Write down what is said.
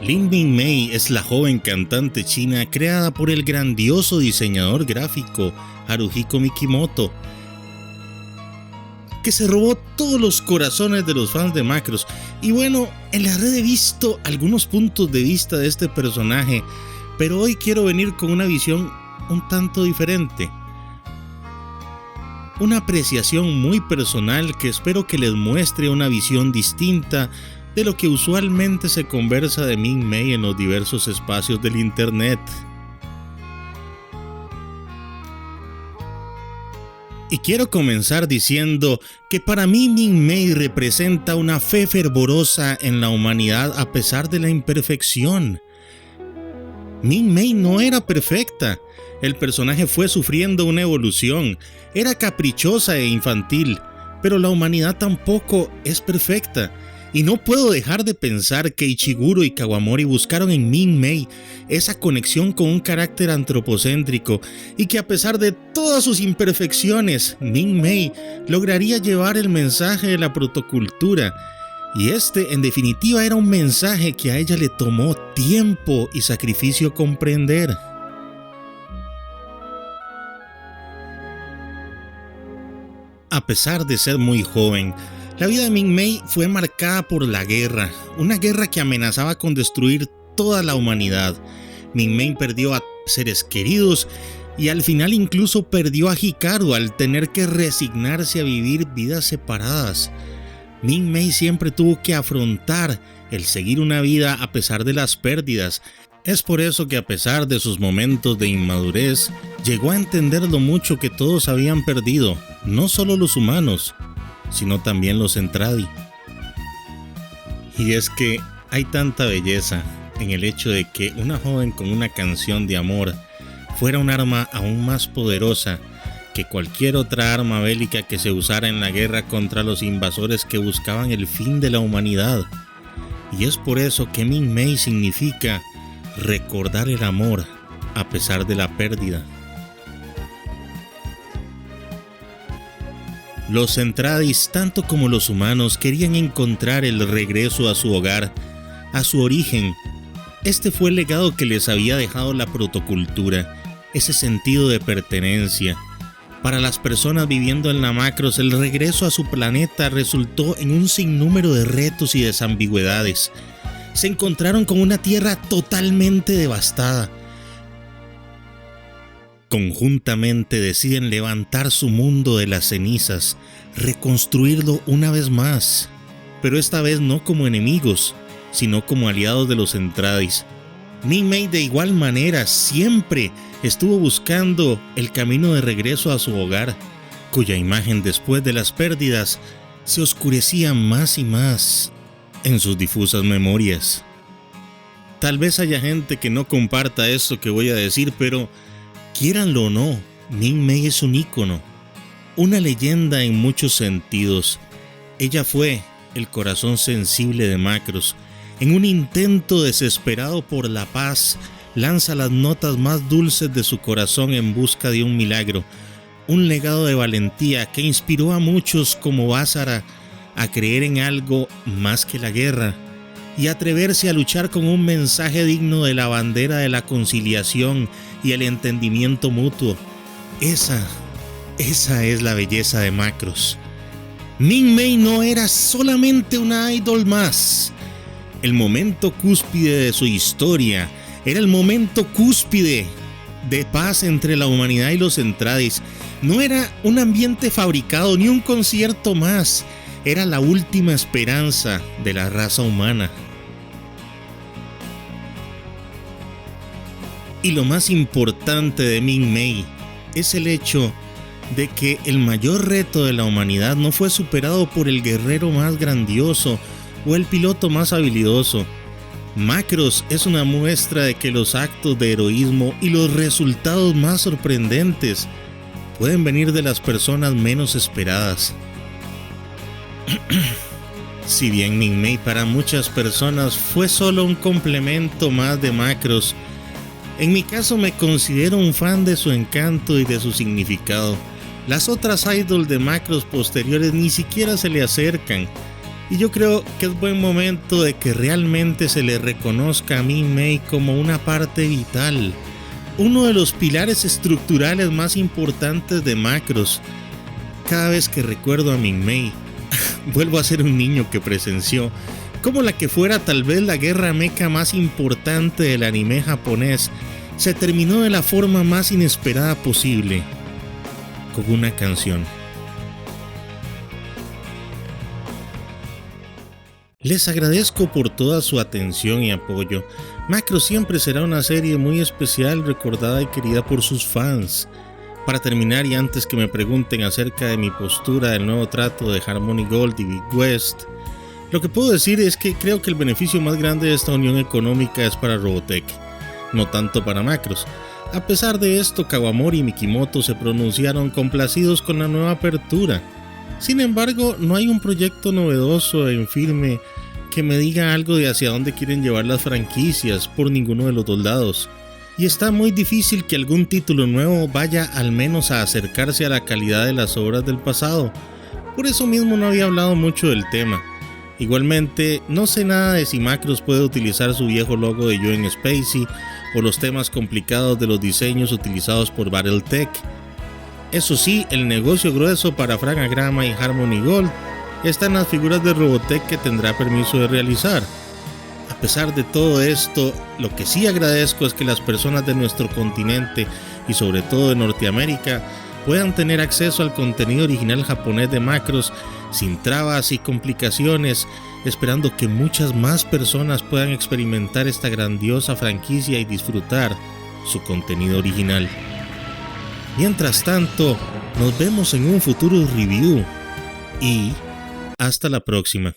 Lin Ming-mei es la joven cantante china creada por el grandioso diseñador gráfico Haruhiko Mikimoto, que se robó todos los corazones de los fans de Macross. Y bueno, en la red he visto algunos puntos de vista de este personaje, pero hoy quiero venir con una visión un tanto diferente. Una apreciación muy personal que espero que les muestre una visión distinta de lo que usualmente se conversa de Ming-mei en los diversos espacios del internet. Y quiero comenzar diciendo que para mí Ming-mei representa una fe fervorosa en la humanidad a pesar de la imperfección. Ming-mei no era perfecta, el personaje fue sufriendo una evolución, era caprichosa e infantil, pero la humanidad tampoco es perfecta. Y no puedo dejar de pensar que Ichiguro y Kawamori buscaron en Ming-mei esa conexión con un carácter antropocéntrico y que a pesar de todas sus imperfecciones, Ming-mei lograría llevar el mensaje de la protocultura. Y este, en definitiva, era un mensaje que a ella le tomó tiempo y sacrificio comprender. A pesar de ser muy joven, la vida de Ming-mei fue marcada por la guerra, una guerra que amenazaba con destruir toda la humanidad. Ming-mei perdió a seres queridos y al final incluso perdió a Hikaru al tener que resignarse a vivir vidas separadas. Ming-mei siempre tuvo que afrontar el seguir una vida a pesar de las pérdidas. Es por eso que a pesar de sus momentos de inmadurez, llegó a entender lo mucho que todos habían perdido, no solo los humanos, sino también los Zentradi. Y es que hay tanta belleza en el hecho de que una joven con una canción de amor fuera un arma aún más poderosa que cualquier otra arma bélica que se usara en la guerra contra los invasores que buscaban el fin de la humanidad. Y es por eso que Ming-mei significa recordar el amor a pesar de la pérdida. Los Zentradis, tanto como los humanos, querían encontrar el regreso a su hogar, a su origen. Este fue el legado que les había dejado la protocultura, ese sentido de pertenencia. Para las personas viviendo en la Macross, el regreso a su planeta resultó en un sinnúmero de retos y desambigüedades. Se encontraron con una tierra totalmente devastada. Conjuntamente deciden levantar su mundo de las cenizas, reconstruirlo una vez más, pero esta vez no como enemigos, sino como aliados de los Zentradis. Ming-mei de igual manera siempre estuvo buscando el camino de regreso a su hogar, cuya imagen después de las pérdidas se oscurecía más y más en sus difusas memorias. Tal vez haya gente que no comparta esto que voy a decir, pero quieranlo o no, Ming-mei es un ícono, una leyenda en muchos sentidos. Ella fue el corazón sensible de Macross. En un intento desesperado por la paz, lanza las notas más dulces de su corazón en busca de un milagro, un legado de valentía que inspiró a muchos como Basara a creer en algo más que la guerra y atreverse a luchar con un mensaje digno de la bandera de la conciliación y el entendimiento mutuo. Esa es la belleza de Macross. Ming-mei no era solamente una idol más. El momento cúspide de su historia era el momento cúspide de paz entre la humanidad y los Zentradis. No era un ambiente fabricado ni un concierto más. Era la última esperanza de la raza humana. Y lo más importante de Ming-mei es el hecho de que el mayor reto de la humanidad no fue superado por el guerrero más grandioso o el piloto más habilidoso. Macross es una muestra de que los actos de heroísmo y los resultados más sorprendentes pueden venir de las personas menos esperadas. Si bien Ming-mei para muchas personas fue solo un complemento más de Macross, en mi caso me considero un fan de su encanto y de su significado. Las otras idols de Macross posteriores ni siquiera se le acercan, Y yo creo que es buen momento de que realmente se le reconozca a Ming-Mei como una parte vital, uno de los pilares estructurales más importantes de Macross. Cada vez que recuerdo a Ming-Mei, vuelvo a ser un niño que presenció, como la que fuera tal vez la guerra mecha más importante del anime japonés, se terminó de la forma más inesperada posible, con una canción. Les agradezco por toda su atención y apoyo. Macross siempre será una serie muy especial, recordada y querida por sus fans. Para terminar, y antes que me pregunten acerca de mi postura del nuevo trato de Harmony Gold y Big West, lo que puedo decir es que creo que el beneficio más grande de esta unión económica es para Robotech, no tanto para Macross. A pesar de esto, Kawamori y Mikimoto se pronunciaron complacidos con la nueva apertura. Sin embargo, no hay un proyecto novedoso en firme que me diga algo de hacia dónde quieren llevar las franquicias por ninguno de los dos lados. Y está muy difícil que algún título nuevo vaya al menos a acercarse a la calidad de las obras del pasado. Por eso mismo no había hablado mucho del tema. Igualmente, no sé nada de si Macross puede utilizar su viejo logo de Joe Spacey o los temas complicados de los diseños utilizados por Battletech. Eso sí, el negocio grueso para Fragagrama y Harmony Gold está en las figuras de Robotech que tendrá permiso de realizar. A pesar de todo esto, lo que sí agradezco es que las personas de nuestro continente y sobre todo de Norteamérica puedan tener acceso al contenido original japonés de Macross sin trabas y complicaciones, esperando que muchas más personas puedan experimentar esta grandiosa franquicia y disfrutar su contenido original. Mientras tanto, nos vemos en un futuro review y hasta la próxima.